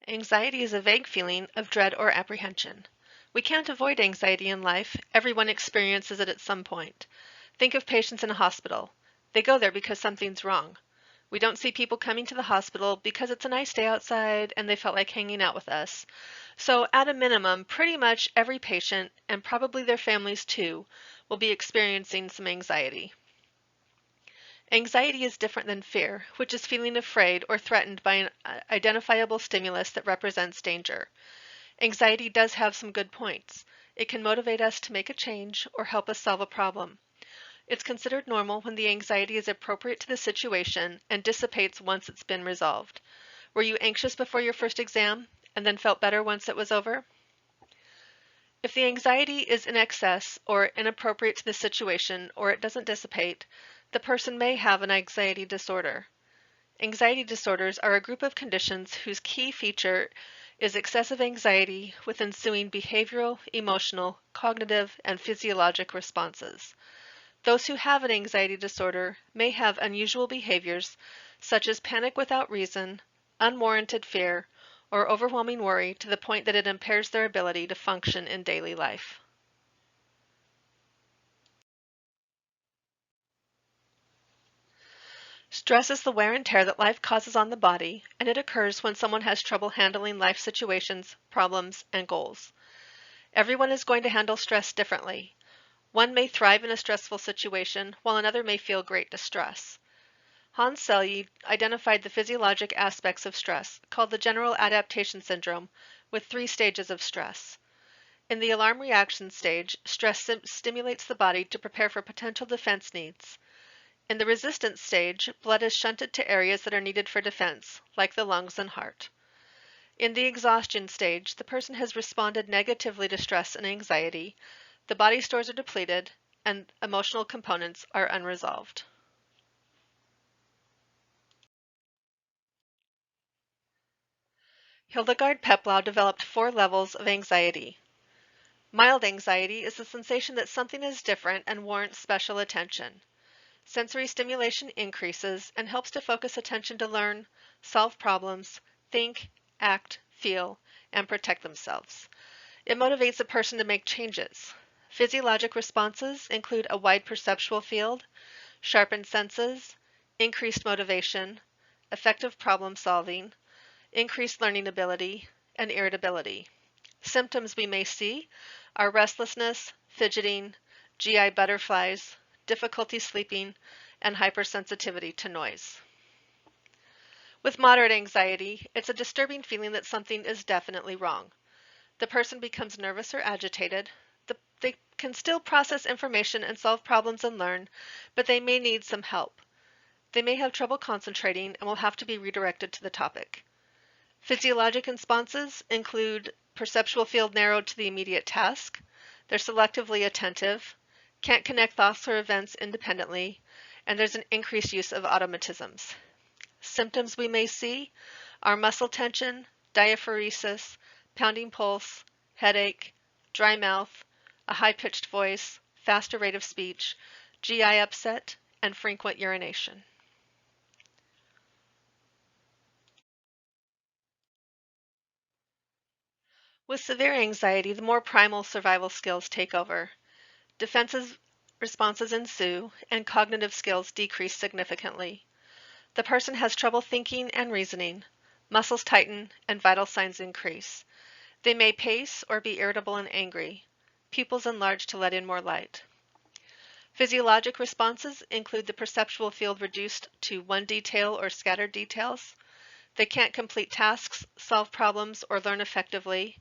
Anxiety is a vague feeling of dread or apprehension. We can't avoid anxiety in life. Everyone experiences it at some point. Think of patients in a hospital. They go there because something's wrong. We don't see people coming to the hospital because it's a nice day outside and they felt like hanging out with us. So at a minimum, pretty much every patient, and probably their families too, will be experiencing some anxiety. Anxiety is different than fear, which is feeling afraid or threatened by an identifiable stimulus that represents danger. Anxiety does have some good points. It can motivate us to make a change or help us solve a problem. It's considered normal when the anxiety is appropriate to the situation and dissipates once it's been resolved. Were you anxious before your first exam and then felt better once it was over? If the anxiety is in excess or inappropriate to the situation or it doesn't dissipate, the person may have an anxiety disorder. Anxiety disorders are a group of conditions whose key feature is excessive anxiety with ensuing behavioral, emotional, cognitive, and physiologic responses. Those who have an anxiety disorder may have unusual behaviors such as panic without reason, unwarranted fear, or overwhelming worry to the point that it impairs their ability to function in daily life. Stress is the wear and tear that life causes on the body, and it occurs when someone has trouble handling life situations, problems, and goals. Everyone is going to handle stress differently. One may thrive in a stressful situation, while another may feel great distress. Hans Selye identified the physiologic aspects of stress, called the general adaptation syndrome, with 3 stages of stress. In the alarm reaction stage, stress stimulates the body to prepare for potential defense needs. In the resistance stage, blood is shunted to areas that are needed for defense, like the lungs and heart. In the exhaustion stage, the person has responded negatively to stress and anxiety, the body stores are depleted, and emotional components are unresolved. Hildegard Peplau developed 4 levels of anxiety. Mild anxiety is the sensation that something is different and warrants special attention. Sensory stimulation increases and helps to focus attention to learn, solve problems, think, act, feel, and protect themselves. It motivates a person to make changes. Physiologic responses include a wide perceptual field, sharpened senses, increased motivation, effective problem solving, increased learning ability, and irritability. Symptoms we may see are restlessness, fidgeting, GI butterflies, difficulty sleeping, and hypersensitivity to noise. With moderate anxiety, it's a disturbing feeling that something is definitely wrong. The person becomes nervous or agitated. They can still process information and solve problems and learn, but they may need some help. They may have trouble concentrating and will have to be redirected to the topic. Physiologic responses include perceptual field narrowed to the immediate task, they're selectively attentive, can't connect thoughts or events independently, and there's an increased use of automatisms. Symptoms we may see are muscle tension, diaphoresis, pounding pulse, headache, dry mouth, a high-pitched voice, faster rate of speech, GI upset, and frequent urination. With severe anxiety, the more primal survival skills take over. Defensive responses ensue, and cognitive skills decrease significantly. The person has trouble thinking and reasoning. Muscles tighten, and vital signs increase. They may pace or be irritable and angry. Pupils enlarge to let in more light. Physiologic responses include the perceptual field reduced to one detail or scattered details. They can't complete tasks, solve problems, or learn effectively.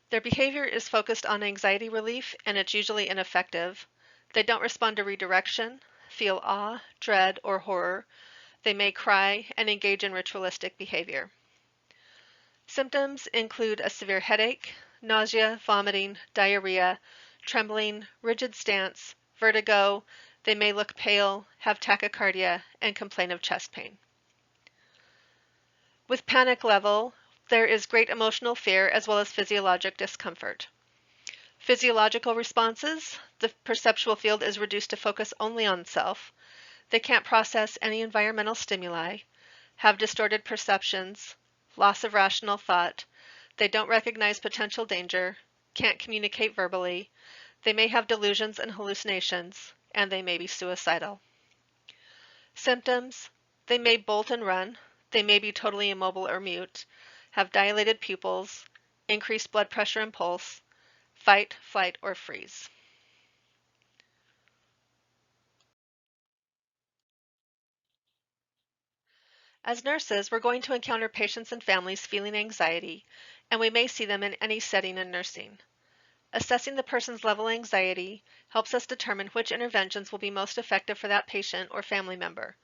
Their behavior is focused on anxiety relief, and it's usually ineffective. They don't respond to redirection, feel awe, dread, or horror. They may cry and engage in ritualistic behavior. Symptoms include a severe headache, nausea, vomiting, diarrhea, trembling, rigid stance, vertigo. They may look pale, have tachycardia, and complain of chest pain. With panic level, there is great emotional fear as well as physiologic discomfort. Physiological responses, the perceptual field is reduced to focus only on self. They can't process any environmental stimuli, have distorted perceptions, loss of rational thought, they don't recognize potential danger, can't communicate verbally, they may have delusions and hallucinations, and they may be suicidal. Symptoms: they may bolt and run, they may be totally immobile or mute, have dilated pupils, increased blood pressure and pulse, fight, flight, or freeze. As nurses, we're going to encounter patients and families feeling anxiety, and we may see them in any setting in nursing. Assessing the person's level of anxiety helps us determine which interventions will be most effective for that patient or family member.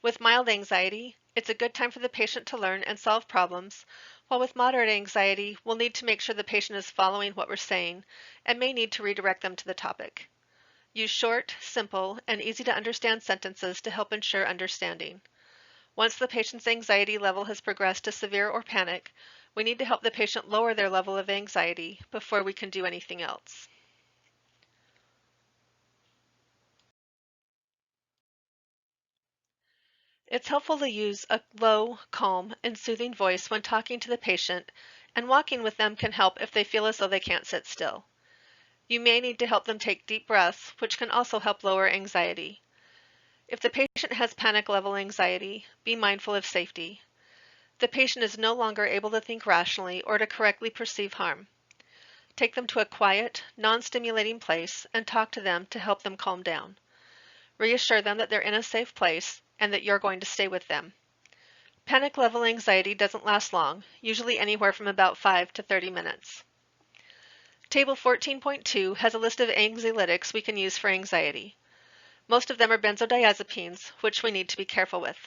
With mild anxiety, it's a good time for the patient to learn and solve problems, while with moderate anxiety, we'll need to make sure the patient is following what we're saying and may need to redirect them to the topic. Use short, simple, and easy to understand sentences to help ensure understanding. Once the patient's anxiety level has progressed to severe or panic, we need to help the patient lower their level of anxiety before we can do anything else. It's helpful to use a low, calm, and soothing voice when talking to the patient, and walking with them can help if they feel as though they can't sit still. You may need to help them take deep breaths, which can also help lower anxiety. If the patient has panic level anxiety, be mindful of safety. The patient is no longer able to think rationally or to correctly perceive harm. Take them to a quiet, non-stimulating place and talk to them to help them calm down. Reassure them that they're in a safe place and that you're going to stay with them. Panic level anxiety doesn't last long, usually anywhere from about 5 to 30 minutes. Table 14.2 has a list of anxiolytics we can use for anxiety. Most of them are benzodiazepines, which we need to be careful with.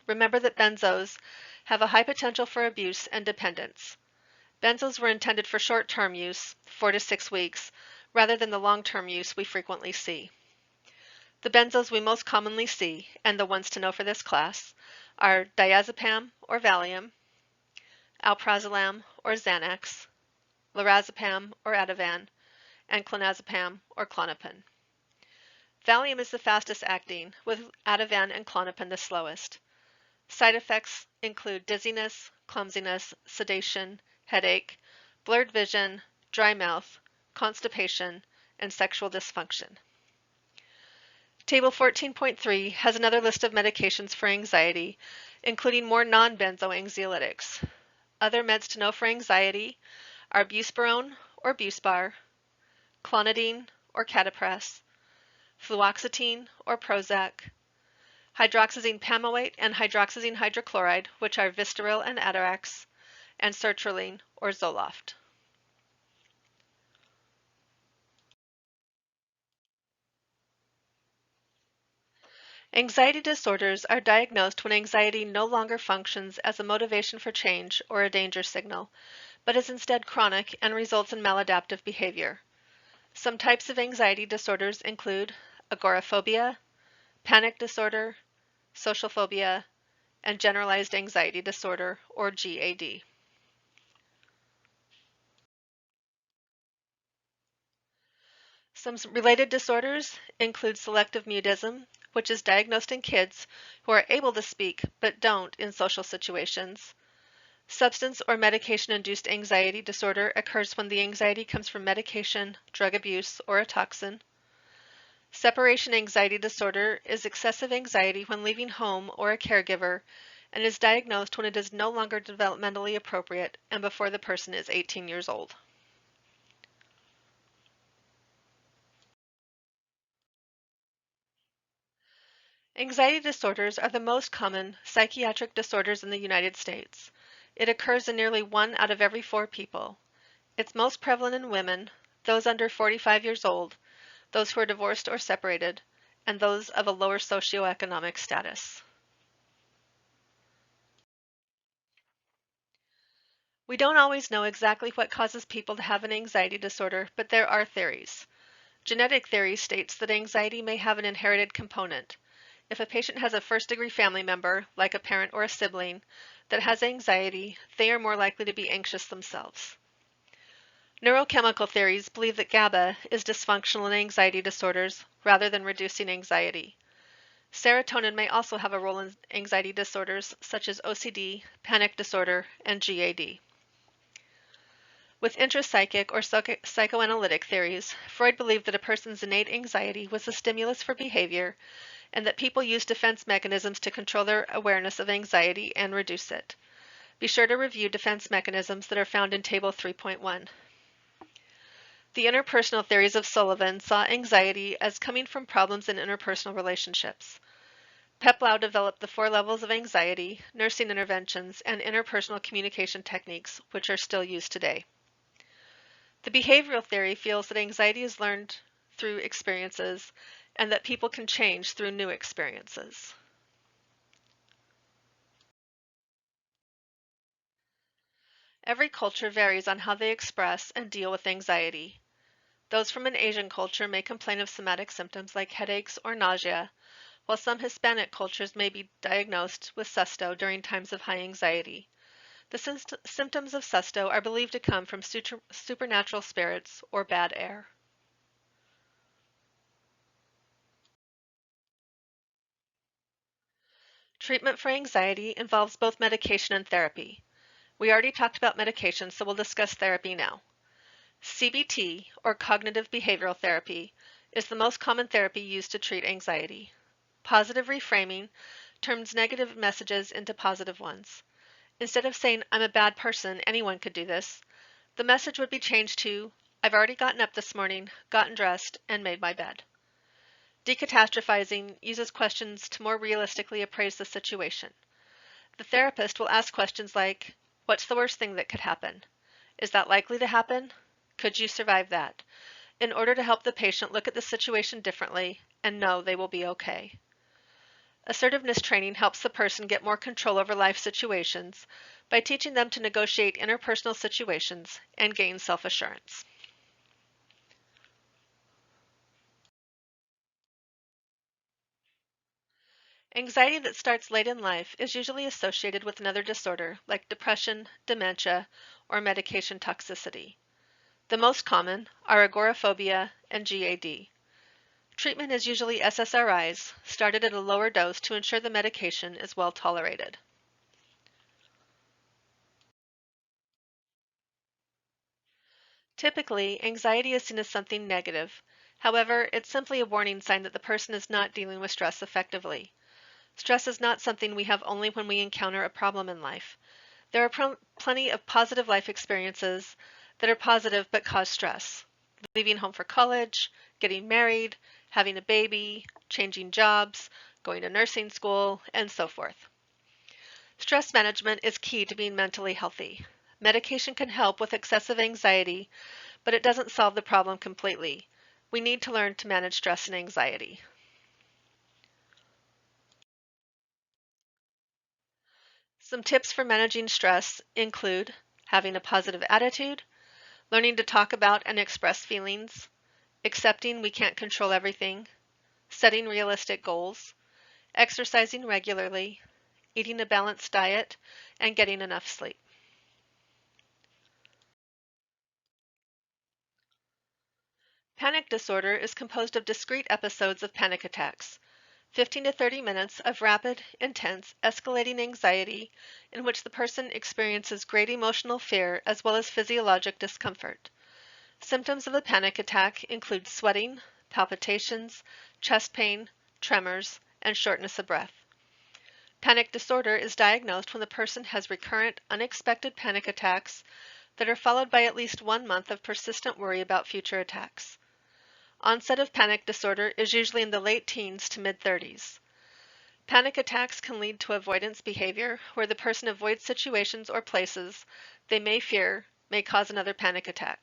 Remember that benzos have a high potential for abuse and dependence. Benzos were intended for short-term use, 4 to 6 weeks, rather than the long-term use we frequently see. The benzos we most commonly see, and the ones to know for this class, are diazepam or Valium, alprazolam or Xanax, lorazepam or Ativan, and clonazepam or Klonopin. Valium is the fastest acting, with Ativan and Klonopin the slowest. Side effects include dizziness, clumsiness, sedation, headache, blurred vision, dry mouth, constipation, and sexual dysfunction. Table 14.3 has another list of medications for anxiety, including more non-benzo anxiolytics. Other meds to know for anxiety are buspirone or Buspar, clonidine or Catapres, fluoxetine or Prozac, hydroxyzine pamoate and hydroxyzine hydrochloride, which are Vistaril and Atarax, and sertraline or Zoloft. Anxiety disorders are diagnosed when anxiety no longer functions as a motivation for change or a danger signal, but is instead chronic and results in maladaptive behavior. Some types of anxiety disorders include agoraphobia, panic disorder, social phobia, and generalized anxiety disorder, or GAD. Some related disorders include selective mutism, which is diagnosed in kids who are able to speak but don't in social situations. Substance or medication-induced anxiety disorder occurs when the anxiety comes from medication, drug abuse, or a toxin. Separation anxiety disorder is excessive anxiety when leaving home or a caregiver and is diagnosed when it is no longer developmentally appropriate and before the person is 18 years old. Anxiety disorders are the most common psychiatric disorders in the United States. It occurs in nearly 1 out of every 4 people. It's most prevalent in women, those under 45 years old, those who are divorced or separated, and those of a lower socioeconomic status. We don't always know exactly what causes people to have an anxiety disorder, but there are theories. Genetic theory states that anxiety may have an inherited component. If a patient has a first-degree family member, like a parent or a sibling, that has anxiety, they are more likely to be anxious themselves. Neurochemical theories believe that GABA is dysfunctional in anxiety disorders rather than reducing anxiety. Serotonin may also have a role in anxiety disorders such as OCD, panic disorder, and GAD. With intrapsychic or psychoanalytic theories, Freud believed that a person's innate anxiety was a stimulus for behavior and that people use defense mechanisms to control their awareness of anxiety and reduce it. Be sure to review defense mechanisms that are found in Table 3.1. The interpersonal theories of Sullivan saw anxiety as coming from problems in interpersonal relationships. Peplau developed the 4 levels of anxiety, nursing interventions, and interpersonal communication techniques, which are still used today. The behavioral theory feels that anxiety is learned through experiences and that people can change through new experiences. Every culture varies on how they express and deal with anxiety. Those from an Asian culture may complain of somatic symptoms like headaches or nausea, while some Hispanic cultures may be diagnosed with susto during times of high anxiety. The symptoms of susto are believed to come from supernatural spirits or bad air. Treatment for anxiety involves both medication and therapy. We already talked about medication, so we'll discuss therapy now. CBT, or cognitive behavioral therapy, is the most common therapy used to treat anxiety. Positive reframing turns negative messages into positive ones. Instead of saying, "I'm a bad person, anyone could do this," the message would be changed to, "I've already gotten up this morning, gotten dressed, and made my bed." Decatastrophizing uses questions to more realistically appraise the situation. The therapist will ask questions like, "What's the worst thing that could happen? Is that likely to happen? Could you survive that?" in order to help the patient look at the situation differently and know they will be okay. Assertiveness training helps the person get more control over life situations by teaching them to negotiate interpersonal situations and gain self-assurance. Anxiety that starts late in life is usually associated with another disorder like depression, dementia, or medication toxicity. The most common are agoraphobia and GAD. Treatment is usually SSRIs, started at a lower dose to ensure the medication is well tolerated. Typically, anxiety is seen as something negative. However, it's simply a warning sign that the person is not dealing with stress effectively. Stress is not something we have only when we encounter a problem in life. There are plenty of positive life experiences that are positive but cause stress. Leaving home for college, getting married, having a baby, changing jobs, going to nursing school, and so forth. Stress management is key to being mentally healthy. Medication can help with excessive anxiety, but it doesn't solve the problem completely. We need to learn to manage stress and anxiety. Some tips for managing stress include having a positive attitude, learning to talk about and express feelings, accepting we can't control everything, setting realistic goals, exercising regularly, eating a balanced diet, and getting enough sleep. Panic disorder is composed of discrete episodes of panic attacks, 15 to 30 minutes of rapid, intense, escalating anxiety in which the person experiences great emotional fear as well as physiologic discomfort. Symptoms of a panic attack include sweating, palpitations, chest pain, tremors, and shortness of breath. Panic disorder is diagnosed when the person has recurrent, unexpected panic attacks that are followed by at least 1 month of persistent worry about future attacks. Onset of panic disorder is usually in the late teens to mid-30s. Panic attacks can lead to avoidance behavior, where the person avoids situations or places they may fear may cause another panic attack.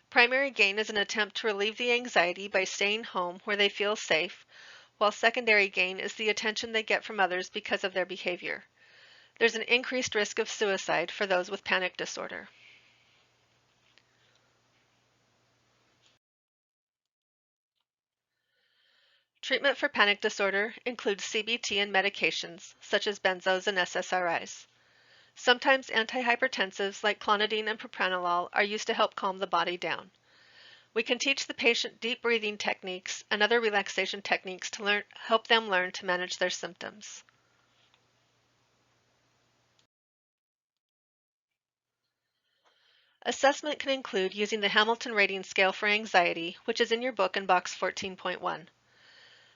Primary gain is an attempt to relieve the anxiety by staying home where they feel safe, while secondary gain is the attention they get from others because of their behavior. There's an increased risk of suicide for those with panic disorder. Treatment for panic disorder includes CBT and medications, such as benzos and SSRIs. Sometimes antihypertensives like clonidine and propranolol are used to help calm the body down. We can teach the patient deep breathing techniques and other relaxation techniques to help them learn to manage their symptoms. Assessment can include using the Hamilton Rating Scale for Anxiety, which is in your book in box 14.1.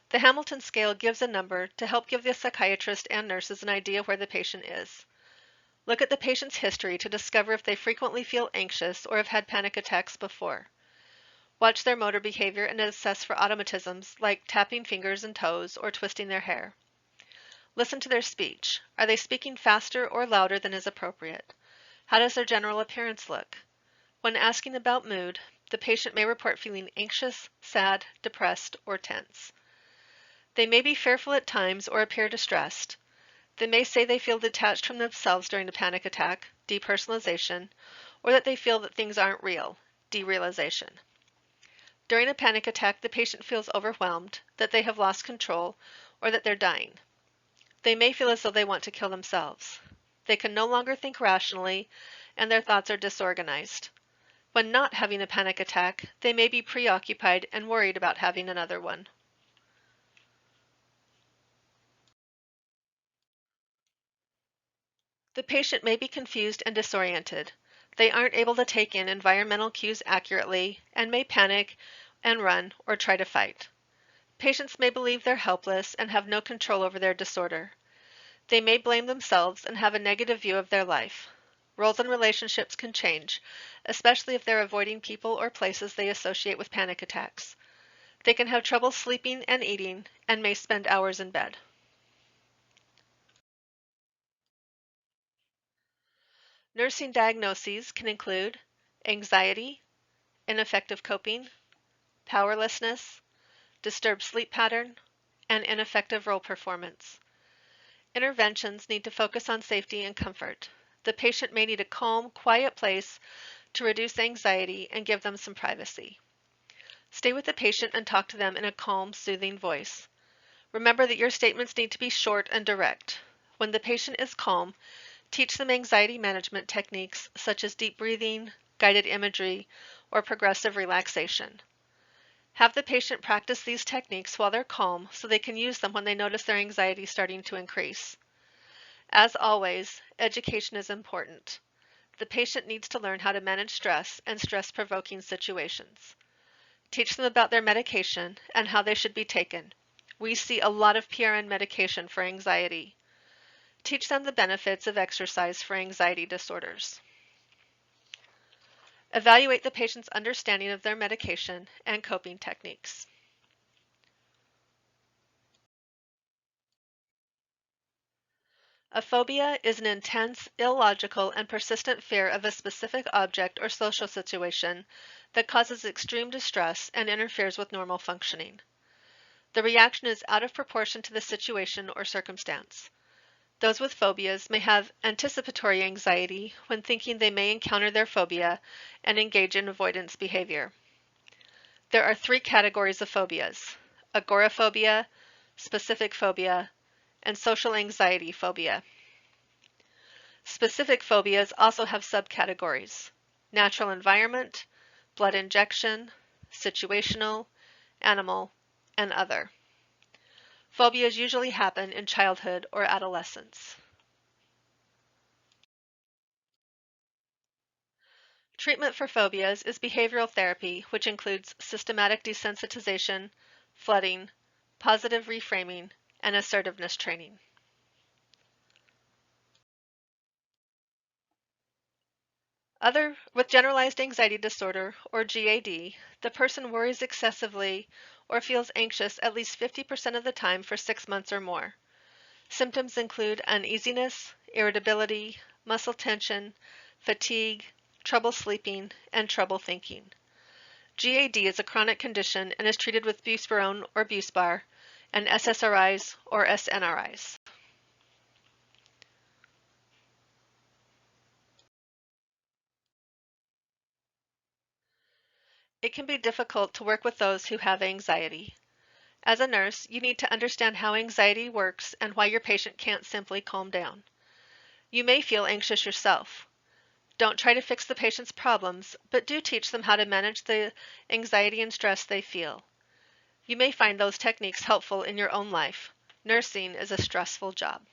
The Hamilton scale gives a number to help give the psychiatrist and nurses an idea where the patient is. Look at the patient's history to discover if they frequently feel anxious or have had panic attacks before. Watch their motor behavior and assess for automatisms like tapping fingers and toes or twisting their hair. Listen to their speech. Are they speaking faster or louder than is appropriate? How does their general appearance look? When asking about mood, the patient may report feeling anxious, sad, depressed, or tense. They may be fearful at times or appear distressed. They may say they feel detached from themselves during a panic attack, depersonalization, or that they feel that things aren't real, derealization. During a panic attack, the patient feels overwhelmed, that they have lost control, or that they're dying. They may feel as though they want to kill themselves. They can no longer think rationally, and their thoughts are disorganized. When not having a panic attack, they may be preoccupied and worried about having another one. The patient may be confused and disoriented. They aren't able to take in environmental cues accurately and may panic and run or try to fight. Patients may believe they're helpless and have no control over their disorder. They may blame themselves and have a negative view of their life. Roles and relationships can change, especially if they're avoiding people or places they associate with panic attacks. They can have trouble sleeping and eating and may spend hours in bed. Nursing diagnoses can include anxiety, ineffective coping, powerlessness, disturbed sleep pattern, and ineffective role performance. Interventions need to focus on safety and comfort. The patient may need a calm, quiet place to reduce anxiety and give them some privacy. Stay with the patient and talk to them in a calm, soothing voice. Remember that your statements need to be short and direct. When the patient is calm, teach them anxiety management techniques such as deep breathing, guided imagery, or progressive relaxation. Have the patient practice these techniques while they're calm so they can use them when they notice their anxiety starting to increase. As always, education is important. The patient needs to learn how to manage stress and stress-provoking situations. Teach them about their medication and how they should be taken. We see a lot of PRN medication for anxiety. Teach them the benefits of exercise for anxiety disorders. Evaluate the patient's understanding of their medication and coping techniques. A phobia is an intense, illogical, and persistent fear of a specific object or social situation that causes extreme distress and interferes with normal functioning. The reaction is out of proportion to the situation or circumstance. Those with phobias may have anticipatory anxiety when thinking they may encounter their phobia and engage in avoidance behavior. There are three categories of phobias: agoraphobia, specific phobia, and social anxiety phobia. Specific phobias also have subcategories: natural environment, blood injection, situational, animal, and other. Phobias usually happen in childhood or adolescence. Treatment for phobias is behavioral therapy, which includes systematic desensitization, flooding, positive reframing, and assertiveness training. With generalized anxiety disorder, or GAD, the person worries excessively or feels anxious at least 50% of the time for 6 months or more. Symptoms include uneasiness, irritability, muscle tension, fatigue, trouble sleeping, and trouble thinking. GAD is a chronic condition and is treated with buspirone or Buspar and SSRIs or SNRIs. It can be difficult to work with those who have anxiety. As a nurse, you need to understand how anxiety works and why your patient can't simply calm down. You may feel anxious yourself. Don't try to fix the patient's problems, but do teach them how to manage the anxiety and stress they feel. You may find those techniques helpful in your own life. Nursing is a stressful job.